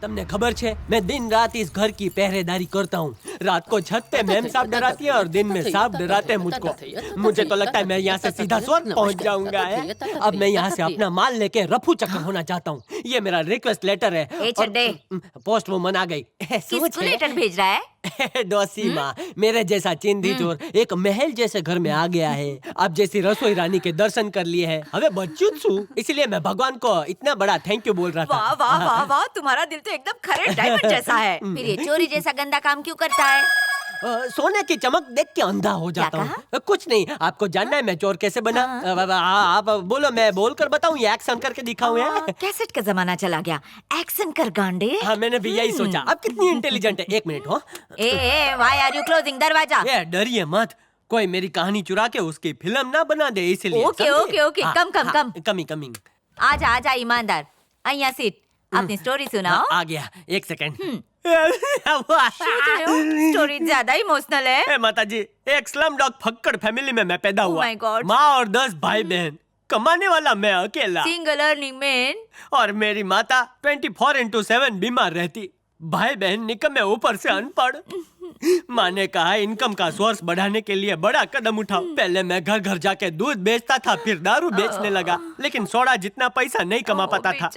તમને ખબર છે मैं दिन रात इस घर की पहरेदारी करता हूँ। रात को छत पे मैम साहब डराती है और दिन में सांप डराते हैं मुझको। मुझे तो लगता है मैं यहाँ से सीधा स्वर्ग पहुँच जाऊंगा है। अब मैं यहाँ से अपना माल लेके रफू चक्कर होना चाहता हूँ। ये मेरा रिक्वेस्ट लेटर है। ए चड्डे, पोस्ट वुमन आ गई। किसको लेटर भेज रहा है? डोसी माँ, मेरे जैसा चिंदी चोर एक महल जैसे घर में आ गया है। आप जैसी रसोई रानी के दर्शन कर लिए हैं। हमें बच्चू छू, इसलिए मैं भगवान को इतना बड़ा थैंक यू बोल रहा था। वाह वाह वाह वाह, तुम्हारा दिल तो एकदम खरे डायमंड जैसा है। फिर ये चोरी जैसा गंदा काम क्यों करता है? सोने की चमक देख के अंधा हो जाता हूँ। कुछ नहीं, आपको जानना है मैं चोर कैसे बना? आप बोलो, मैं बोल कर बताऊँ या एक्शन करके दिखाऊँ? कैसेट का जमाना चला गया, एक्शन कर गांडे। हाँ, मैंने भी यही सोचा। आप कितनी इंटेलिजेंट है। एक मिनट हो। व्हाई आर यू क्लोजिंग दरवाजा? ये डरिए मत, कोई मेरी कहानी चुरा के उसकी फिल्म ना बना दे, इसलिए। ओके ओके ओके, कम कमिंग। आजा ईमानदार, અહીંયા सीट, अपनी स्टोरी सुनाओ। आ गया, एक सेकंड। स्टोरी ज्यादा इमोशनल है। माता जी, एक स्लम डॉग फक्कड़ फैमिली में मैं पैदा हुआ। my God. माँ और 10 भाई बहन, कमाने वाला मैं अकेला। Single earning man. और मेरी माता 24/7 बीमार रहती। भाई बहन निकम्मे, ऊपर से अनपढ़। माँ ने कहा इनकम का सोर्स बढ़ाने के लिए बड़ा कदम उठाओ। पहले मैं घर घर जाके दूध बेचता था, फिर दारू बेचने लगा, लेकिन सोडा जितना पैसा नहीं कमा पाता था।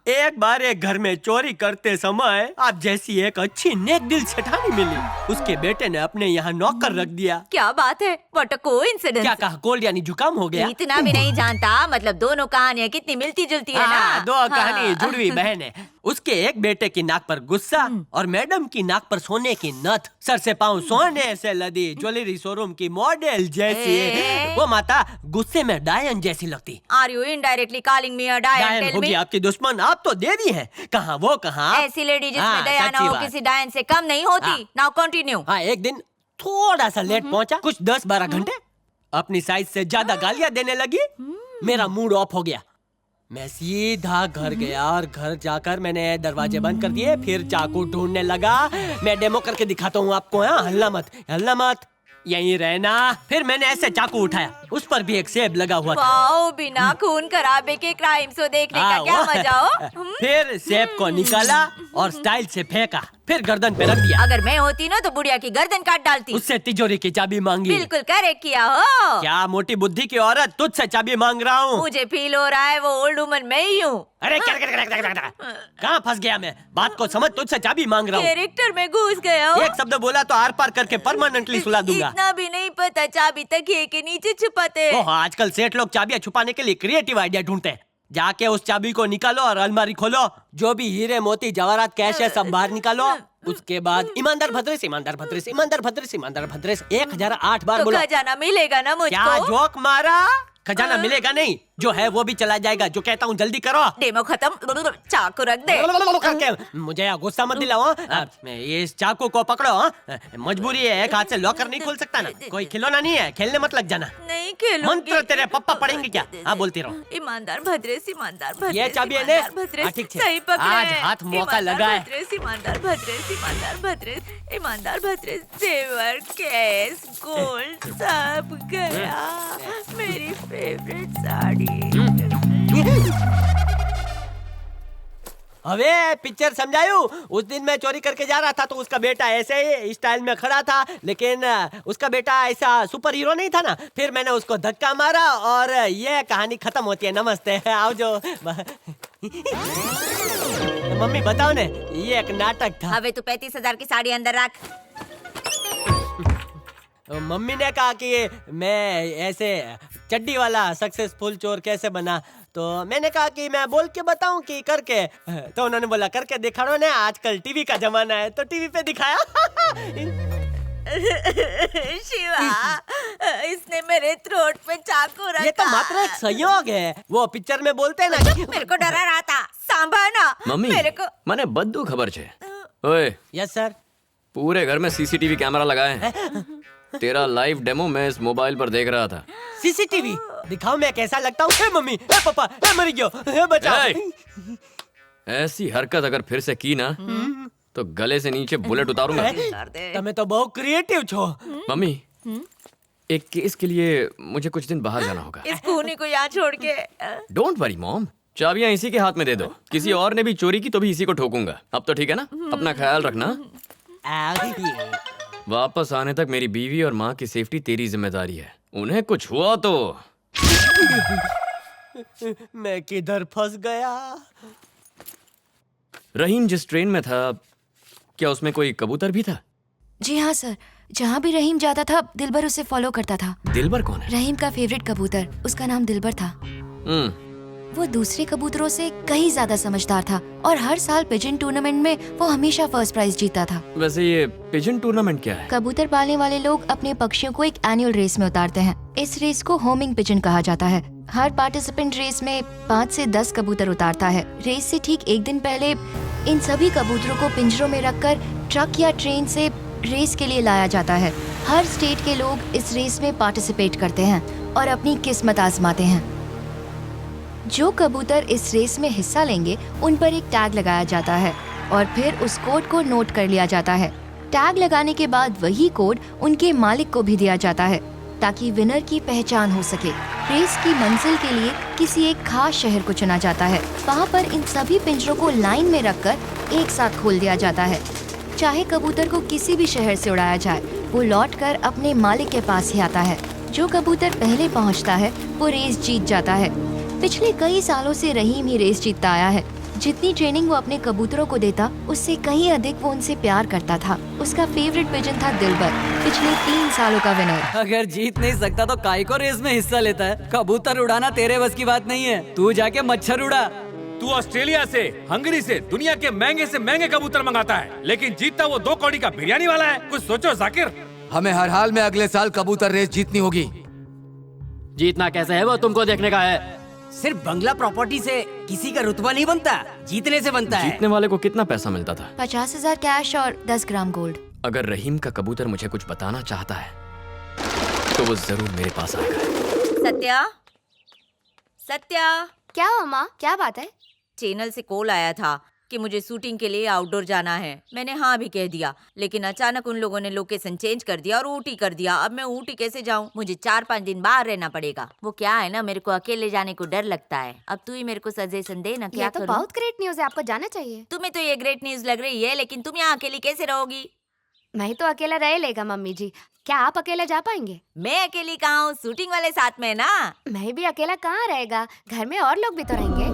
एक बार एक घर में चोरी करते समय आप जैसी एक अच्छी नेक दिल सेठानी मिली। उसके बेटे ने अपने यहाँ नौकर रख दिया। क्या बात है, व्हाट अ कोइंसिडेंस। क्या कहा? कोल्ड यानी जुकाम हो गया? इतना भी नहीं जानता, मतलब दोनों कहानियाँ कितनी मिलती जुलती है ना। दो कहानी जुड़वी बहन है। उसके एक बेटे की नाक पर गुस्सा और मैडम की नाक पर सोने की नथ, सर से पाँव सोने से लदी, ज्वेलरी शोरूम की मॉडल जैसी। वो माता गुस्से में डायन जैसी लगती। Are you indirectly calling me a डायन? डायन होगी आपकी दुश्मन, आप तो देवी हैं। कहाँ वो कहाँ? ऐसी लेडी जिसमें दया ना हो किसी डायन से कम नहीं होती। Now continue. हाँ, एक दिन थोड़ा सा लेट पहुंचा, कुछ 10-12 घंटे। अपनी साइज से ज्यादा गालियां देने लगी। मेरा मूड ऑफ हो गया। मैं सीधा घर गया और घर जाकर मैंने दरवाजे बंद कर दिए। फिर चाकू ढूंढने लगा। मैं डेमो करके दिखाता हूँ आपको। हल्ला मत, यहीं रहना। फिर मैंने ऐसे चाकू उठाया, उस पर भी एक सेब लगा हुआ था। वाओ, बिना खून खराबे के क्राइम शो देखने का क्या मजा हो। फिर सेब को निकाला और स्टाइल से फेंका, फिर गर्दन पे रख दिया। अगर मैं होती ना तो बुढ़िया की गर्दन काट डालती। उससे तिजोरी की चाबी मांगी। बिल्कुल करेक्ट किया हो। क्या मोटी बुद्धि की औरत, तुझसे चाबी मांग रहा हूँ। मुझे फील हो रहा है वो ओल्ड वुमन मैं ही हूँ। अरे कहाँ फंस गया मैं? बात को समझ, तुझसे चाबी मांग रहा हूँ। कैरेक्टर में घुस गया हूँ। एक शब्द बोला तो आर पार करके परमानेंटली सुला दूंगा। इतना भी नहीं पता चाबी तकिए के नीचे छुपाते। ओह, आजकल सेठ लोग चाबियां छुपाने के लिए क्रिएटिव आइडिया ढूंढते हैं। जाके उस चाबी को निकालो और अलमारी खोलो। जो भी हीरे मोती जवाहरात कैश है सब बाहर निकालो। उसके बाद ईमानदार भद्रेश 1008 बार बोलो। खजाना मिलेगा ना मुझको? क्या जोक मारा? खजाना मिलेगा नहीं, जो है वो भी चला जाएगा। जो कहता हूँ जल्दी करो। डेमो खत्म, चाकू रख दे। करके मुझे यहाँ गुस्सा मत दिलाओ। इस चाकू को पकड़ो। मजबूरी है, एक हाथ से लॉकर नहीं खोल सकता ना। कोई खिलौना नहीं है, खेलने मत लग जाना। नहीं खेलूंगी। मंत्र तेरे पप्पा पढ़ेंगे क्या? हाँ, बोलती रहो। ईमानदार भद्रेश, ईमानदार भद्रेश। ये चाबी है ने? ठीक है, सही पकड़े। आज हाथ मौका लगा है। ईमानदार भद्रेश, ईमानदार भद्रेश, ईमानदार भद्रेश। जेवर, कैश, गोल्ड सब गया। मेरी फेवरेट साड़ी। अबे पिक्चर समझायू? उस दिन मैं चोरी करके जा रहा था तो उसका बेटा ऐसे ही स्टाइल में खड़ा था, लेकिन उसका बेटा ऐसा सुपर हीरो नहीं था ना। फिर मैंने उसको धक्का मारा और ये कहानी खत्म होती है। नमस्ते, आओ जो। मम्मी बताओ ने, ये एक नाटक था। अबे तू 35,000 की साड़ी अंदर रख। मम्मी ने कहा कि मैं ऐसे चड्डी वाला सक्सेसफुल चोर कैसे बना, तो मैंने कहा कि मैं बोल के बताऊं कि करके। तो उन्होंने बोला करके दिखाओ ना, आजकल टीवी का जमाना है, तो टीवी पे दिखाया। शिवा, इसने मेरे थ्रोट पे चाकू रखा। ये तो मात्र एक सहयोग है। वो पिक्चर में बोलते हैं ना। मेरे को डरा रहा था, सांभा मम्मी मेरे को। मैंने बद्दू खबर छे। ओए, यस सर। पूरे घर में सीसीटीवी कैमरा लगाए हैं। तेरा लाइव डेमो मैं इस मोबाइल पर देख रहा था। सीसीटीवी दिखाओ मैं कैसा लगता हूँ। हे मम्मी, हे पापा, हे मर गयो, हे बचाओ। ऐसी हरकत अगर फिर से की ना तो गले से नीचे बुलेट उतारूंगा। तुम्हें तो बहुत क्रिएटिव छो। मम्मी, एक केस के लिए मुझे कुछ दिन बाहर जाना होगा। इस खूनी को यहाँ छोड़ के। डोंट वरी मॉम, चाबियां इसी के हाथ में दे दो। किसी और ने भी चोरी की तो भी इसी को ठोकूंगा। अब तो ठीक है ना? अपना ख्याल रखना। वापस आने तक मेरी बीवी और माँ की सेफ्टी तेरी जिम्मेदारी है। उन्हें कुछ हुआ तो मैं किधर फंस गया? रहीम जिस ट्रेन में था, क्या उसमें कोई कबूतर भी था? जी हाँ सर, जहाँ भी रहीम जाता था दिलबर उसे फॉलो करता था। दिलबर कौन है? रहीम का फेवरेट कबूतर, उसका नाम दिलबर था। वो दूसरे कबूतरों से कहीं ज्यादा समझदार था और हर साल पिजन टूर्नामेंट में वो हमेशा फर्स्ट प्राइज जीतता था। वैसे ये पिजन टूर्नामेंट क्या है? कबूतर पालने वाले लोग अपने पक्षियों को एक एनुअल रेस में उतारते हैं। इस रेस को होमिंग पिजन कहा जाता है। हर पार्टिसिपेंट रेस में 5 से 10 कबूतर उतारता है। रेस से ठीक एक दिन पहले इन सभी कबूतरों को पिंजरों में रखकर ट्रक या ट्रेन से रेस के लिए लाया जाता है। हर स्टेट के लोग इस रेस में पार्टिसिपेट करते हैं और अपनी किस्मत आजमाते हैं। जो कबूतर इस रेस में हिस्सा लेंगे उन पर एक टैग लगाया जाता है और फिर उस कोड को नोट कर लिया जाता है। टैग लगाने के बाद वही कोड उनके मालिक को भी दिया जाता है ताकि विनर की पहचान हो सके। रेस की मंजिल के लिए किसी एक खास शहर को चुना जाता है। वहाँ पर इन सभी पिंजरों को लाइन में रखकर एक साथ खोल दिया जाता है। चाहे कबूतर को किसी भी शहर से उड़ाया जाए, वो लौटकर अपने मालिक के पास ही आता है। जो कबूतर पहले पहुँचता है वो रेस जीत जाता है। पिछले कई सालों से रहीम ही रेस जीतता आया है। जितनी ट्रेनिंग वो अपने कबूतरों को देता, उससे कहीं अधिक वो उनसे प्यार करता था। उसका फेवरेट पिजन था दिलबर, पिछले 3 सालों का विनर। अगर जीत नहीं सकता तो काय को रेस में हिस्सा लेता है? कबूतर उड़ाना तेरे बस की बात नहीं है। तू जाके मच्छर उड़ा। तू ऑस्ट्रेलिया से, हंगरी से दुनिया के महंगे से महंगे कबूतर मंगाता है, लेकिन जीतता वो 2 कौड़ी का बिरयानी वाला है। कुछ सोचो जाकिर। हमें हर हाल में अगले साल कबूतर रेस जीतनी होगी। जीतना कैसे है वो तुमको देखने का है। सिर्फ बंगला प्रॉपर्टी से किसी का रुतबा नहीं बनता, जीतने से बनता है। जीतने वाले को कितना पैसा मिलता था? 50,000 कैश और 10 ग्राम गोल्ड। अगर रहीम का कबूतर मुझे कुछ बताना चाहता है तो वो जरूर मेरे पास आएगा। सत्या, सत्या, क्या हुआ माँ, क्या बात है? चैनल से कॉल आया था कि मुझे शूटिंग के लिए आउटडोर जाना है। मैंने हाँ भी कह दिया, लेकिन अचानक उन लोगों ने लोकेशन चेंज कर दिया और ऊटी कर दिया। अब मैं ऊटी कैसे जाऊँ? मुझे 4-5 दिन बाहर रहना पड़ेगा। वो क्या है ना, मेरे को अकेले जाने को डर लगता है। अब तू ही मेरे को सजेशन दे ना, क्या ये तो करूं? बहुत ग्रेट न्यूज़ है, आपको जाना चाहिए। तुम्हें तो ये ग्रेट न्यूज लग रही है, लेकिन तुम यहाँ अकेली कैसे रहोगी? मैं तो अकेला रह लेगा मम्मी जी। क्या आप अकेला जा पाएंगे? मैं अकेली कहाँ हूँ, शूटिंग वाले साथ में ना। मैं भी अकेला कहाँ रहेगा, घर में और लोग भी तो रहेंगे।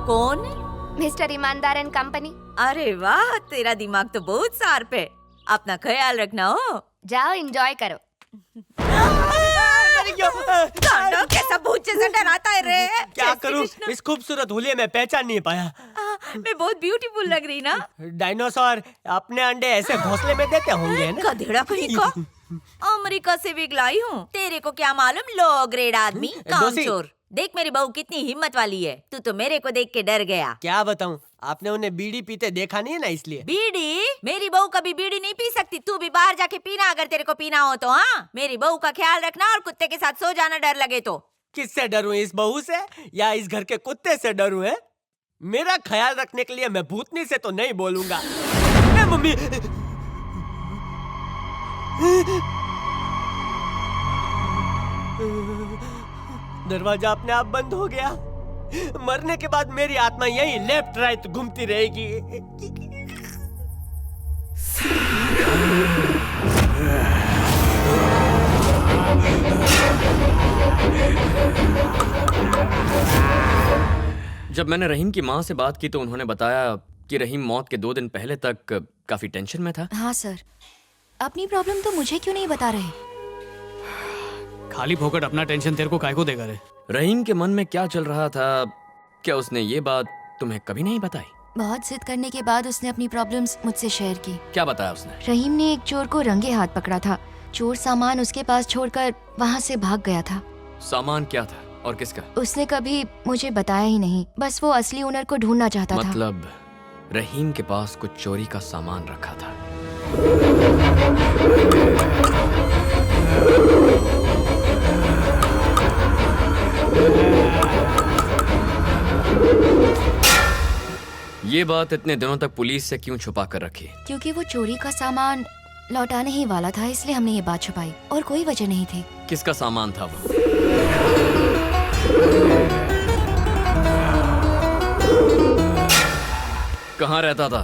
कौन? मिस्टर ईमानदार एंड कंपनी। अरे वाह, तेरा दिमाग तो बहुत शार्प है। अपना ख्याल रखना हो। जाओ एंजॉय करो। तांडव कैसा भूत जैसा डराता है रे। क्या जय श्री करूं, कृष्ण। इस खूबसूरत हुलिये में पहचान नहीं पाया। मैं बहुत ब्यूटीफुल लग रही ना। डायनासोर अपने अंडे ऐसे घोंसले में देते होंगे ना? गधेड़ा कहीं का। अमेरिका से भी लाई हूँ। तेरे को क्या मालूम, लो ग्रेड आदमी, कामचोर। देख मेरी बहू कितनी हिम्मत वाली है। तू तो मेरे को देख के डर गया। क्या बताऊं, आपने उन्हें बीड़ी पीते देखा नहीं है ना, इसलिए। बीड़ी? मेरी बहू कभी बीड़ी नहीं पी सकती। तू भी बाहर जाके पीना अगर तेरे को पीना हो तो। हाँ, मेरी बहू का ख्याल रखना और कुत्ते के साथ सो जाना डर लगे तो। किससे डरूं, इस बहू से या इस घर के कुत्ते से डरूं? है मेरा ख्याल रखने के लिए मैं भूतनी से तो नहीं बोलूंगा। मम्मी, दरवाजा अपने आप बंद हो गया। मरने के बाद मेरी आत्मा यही लेफ्ट राइट घूमती रहेगी। जब मैंने रहीम की माँ से बात की तो उन्होंने बताया कि रहीम मौत के 2 दिन पहले तक काफी टेंशन में था। हाँ सर, अपनी प्रॉब्लम तो मुझे क्यों नहीं बता रहे? खाली फोकट अपना टेंशन तेरे को काय को देगा रे। रहीम के मन में क्या चल रहा था, क्या उसने ये बात तुम्हें कभी नहीं बताई? बहुत जिद करने के बाद उसने अपनी प्रॉब्लम्स मुझसे शेयर की। क्या बताया उसने? रहीम ने एक चोर को रंगे हाथ पकड़ा था। चोर सामान उसके पास छोड़कर वहाँ से भाग गया था। सामान क्या था और किसका? उसने कभी मुझे बताया ही नहीं, बस वो असली ओनर को ढूंढना चाहता था। मतलब रहीम के पास कुछ चोरी का सामान रखा था। ये बात इतने दिनों तक पुलिस से क्यों छुपा कर रखी? क्योंकि वो चोरी का सामान लौटाने ही वाला था, इसलिए हमने ये बात छुपाई, और कोई वजह नहीं थी। किसका सामान था वो? कहाँ रहता था?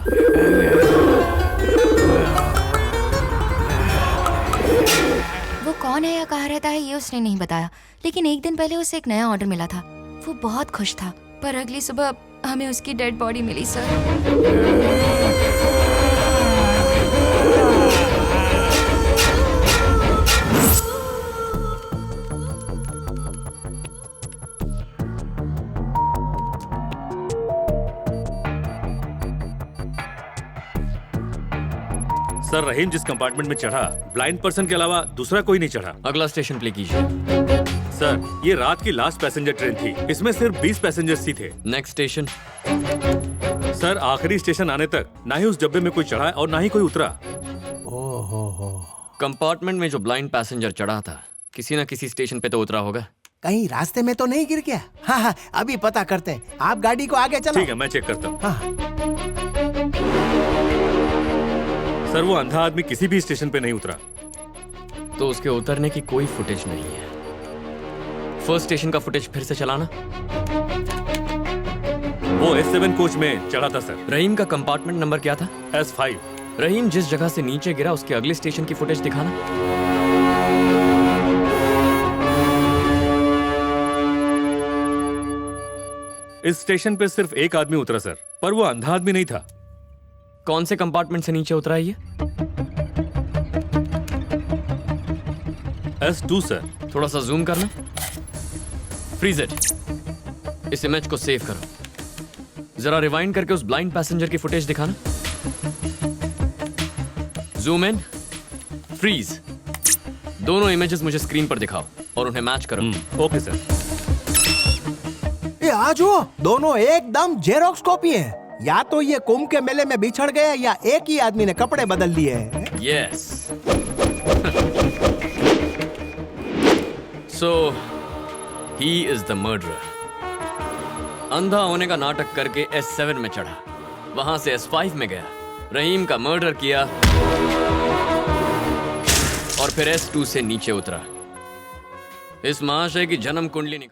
वो कौन है या कहाँ रहता है ये उसने नहीं बताया, लेकिन एक दिन पहले उसे एक नया ऑर्डर मिला था। वो बहुत खुश था, पर अगली सुबह हमें उसकी डेड बॉडी मिली सर। सर, रहीम जिस कंपार्टमेंट में चढ़ा, ब्लाइंड पर्सन के अलावा दूसरा कोई नहीं चढ़ा। अगला स्टेशन प्ले कीजिए। सर, ये रात की लास्ट पैसेंजर ट्रेन थी। इसमें सिर्फ 20 पैसेंजर्स ही थे। Next station. सर, आखिरी स्टेशन आने तक ना ही उस डब्बे में कोई चढ़ा और ना ही कोई उतरा। कंपार्टमेंट में जो ब्लाइंड पैसेंजर चढ़ा था, किसी न किसी स्टेशन पे तो उतरा होगा। कहीं रास्ते में तो नहीं गिर गया? हाँ हाँ, अभी पता करते हैं। आप गाड़ी को आगे चलो। ठीक है, मैं चेक करता हूँ। हाँ। सर, वो अंधा आदमी किसी भी स्टेशन पे नहीं उतरा। तो उसके उतरने की कोई फुटेज नहीं है। फर्स्ट स्टेशन का फुटेज फिर से चलाना। वो S7 कोच में चढ़ा था सर। रहीम का कंपार्टमेंट नंबर क्या था? S5। रहीम जिस जगह से नीचे गिरा उसके अगले स्टेशन की फुटेज दिखाना। इस स्टेशन पे सिर्फ एक आदमी उतरा सर, पर वो अंधा आदमी नहीं था। कौन से कंपार्टमेंट से नीचे उतरा है ये? S2 sir. थोड़ा सा जूम करना। Freeze it. इस इमेज को सेव करो। जरा रिवाइंड करके उस ब्लाइंड पैसेंजर की फुटेज दिखाना। Zoom in, freeze. दोनों इमेजेस मुझे स्क्रीन पर दिखाओ और उन्हें मैच करो। Okay sir. ये आज वो दोनों एकदम जेरोक्स कॉपी है। या तो ये कुंभ के मेले में बिछड़ गए या एक ही आदमी ने कपड़े बदल लिए हैं। Yes. So he is the murderer. अंधा होने का नाटक करके S7 में चढ़ा, वहां से S5 में गया, रहीम का मर्डर किया और फिर S2 से नीचे उतरा। इस महाशय की जन्म कुंडली निकाल